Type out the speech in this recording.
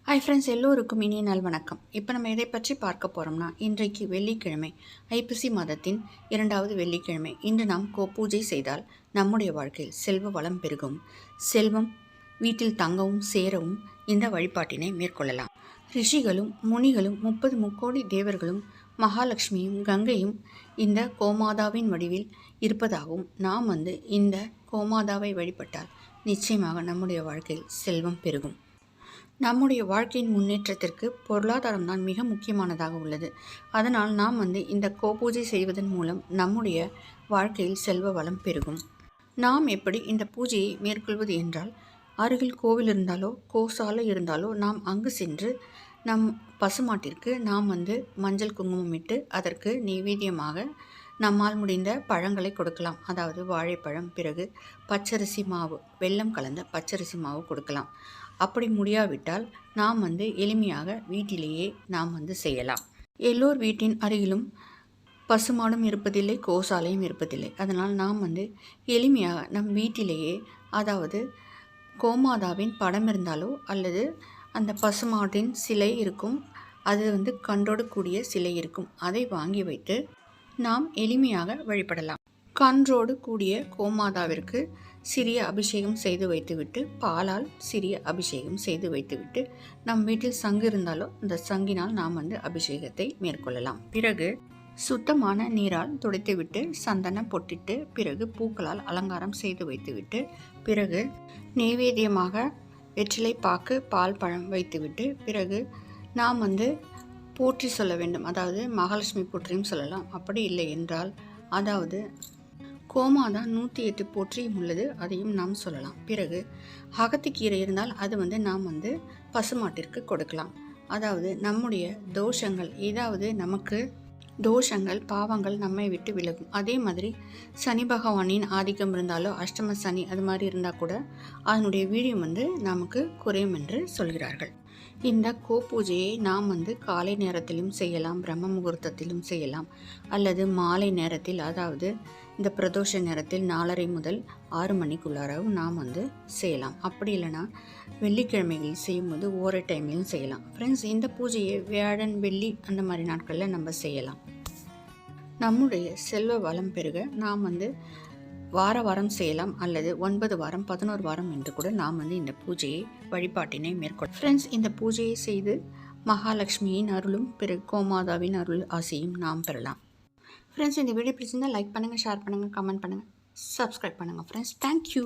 Hi friends, எல்லோருக்கும் இனிய நாள் வணக்கம். இப்போ நம்ம எதை பற்றி பார்க்க போகிறோம்னா, இன்றைக்கு வெள்ளிக்கிழமை, ஐப்பசி மாதத்தின் 2வது வெள்ளிக்கிழமை. இன்று நாம் பூஜை செய்தால் நம்முடைய வாழ்க்கையில் செல்வ வளம் பெருகும், செல்வம் வீட்டில் தங்கவும் சேரவும் இந்த வழிபாட்டினை மேற்கொள்ளலாம். ரிஷிகளும் முனிகளும் 30 முக்கோடி தேவர்களும் மகாலட்சுமியும் கங்கையும் இந்த கோமாதாவின் வடிவில் இருப்பதாகவும், நாம் இந்த கோமாதாவை வழிபட்டால் நிச்சயமாக நம்முடைய வாழ்க்கையில் செல்வம் பெருகும். நம்முடைய வாழ்க்கையின் முன்னேற்றத்திற்கு பொருளாதாரம் தான் மிக முக்கியமானதாக உள்ளது. அதனால் நாம் இந்த கோபூஜை செய்வதன் மூலம் நம்முடைய வாழ்க்கையில் செல்வ வளம் பெருகும். நாம் எப்படி இந்த பூஜையை மேற்கொள்வது என்றால், அருகில் கோவில் இருந்தாலோ கோசாலை இருந்தாலோ நாம் அங்கு சென்று நம் பசுமாட்டிற்கு நாம் மஞ்சள் குங்குமம் இட்டு அதற்கு நெய்வேத்தியமாக நம்மால் முடிந்த பழங்களை கொடுக்கலாம். அதாவது வாழைப்பழம், பிறகு பச்சரிசி மாவு, வெல்லம் கலந்த பச்சரிசி மாவு கொடுக்கலாம். அப்படி முடியாவிட்டால் நாம் எளிமையாக வீட்டிலேயே நாம் செய்யலாம். எல்லோர் வீட்டின் அருகிலும் பசுமாடும் இருப்பதில்லை, கோசாலையும் இருப்பதில்லை. அதனால் நாம் எளிமையாக நம் வீட்டிலேயே, அதாவது கோமாதாவின் படம் இருந்தாலோ அல்லது அந்த பசுமாட்டின் சிலை இருக்கும், அது கன்றோடு கூடிய சிலை இருக்கும், அதை வாங்கி வைத்து நாம் எளிமையாக வழிபடலாம். கன்றோடு கூடிய கோமாதாவிற்கு சிறிய அபிஷேகம் செய்து வைத்துவிட்டு, பாலால் சிறிய அபிஷேகம் செய்து வைத்துவிட்டு, நம் வீட்டில் சங்கு இருந்தாலோ அந்த சங்கினால் நாம் அபிஷேகத்தை மேற்கொள்ளலாம். பிறகு சுத்தமான நீரால் துடைத்துவிட்டு, சந்தனம் பொட்டிட்டு, பிறகு பூக்களால் அலங்காரம் செய்து வைத்துவிட்டு, பிறகு நெய்வேத்தியமாக வெற்றிலை பாக்கு, பால், பழம் வைத்துவிட்டு, பிறகு நாம் போற்றி சொல்ல வேண்டும். அதாவது மகாலட்சுமி போற்றியும் சொல்லலாம். அப்படி இல்லை என்றால், அதாவது கோமாதா 108 போற்றியும் உள்ளது, அதையும் நாம் சொல்லலாம். பிறகு அகத்திக்கீரை இருந்தால் அது நாம் பசுமாட்டிற்கு கொடுக்கலாம். அதாவது நம்முடைய தோஷங்கள், ஏதாவது நமக்கு தோஷங்கள், பாவங்கள் நம்மை விட்டு விலகும். அதே மாதிரி சனி பகவானின் ஆதிக்கம் இருந்தாலோ, அஷ்டம சனி அது மாதிரி இருந்தால் கூட அதனுடைய வீரியம் நமக்கு குறையும் என்று சொல்கிறார்கள். இந்த கோபூஜையை நாம் காலை நேரத்திலும் செய்யலாம், பிரம்ம முகூர்த்தத்திலும் செய்யலாம், அல்லது மாலை நேரத்தில், அதாவது இந்த பிரதோஷ நேரத்தில் 4:30 முதல் 6 மணிக்குள்ளாரவும் நாம் செய்யலாம். அப்படி இல்லைனா வெள்ளிக்கிழமைகளில் செய்யும்போது ஓரை டைம்லையும் செய்யலாம். ஃப்ரெண்ட்ஸ், இந்த பூஜையை வியாழன், வெள்ளி அந்த மாதிரி நாட்களில் நம்ம செய்யலாம். நம்முடைய செல்வ வளம் பெருக நாம் வாரம் செய்யலாம், அல்லது 9 வாரம், 11 வாரம் என்று கூட நாம் இந்த பூஜையை வழிபாட்டினை மேற்கொள்ளலாம். ஃப்ரெண்ட்ஸ், இந்த பூஜையை செய்து மகாலட்சுமியின் அருளும் பிறகு கோமாதாவின் அருள் ஆசையும் நாம் பெறலாம். ஃப்ரெண்ட்ஸ், இந்த வீடியோ பிடிச்சிருந்தால் லைக் பண்ணுங்கள், ஷேர் பண்ணுங்கள், கமெண்ட் பண்ணுங்கள், சப்ஸ்கிரைப் பண்ணுங்கள். Friends, thank you.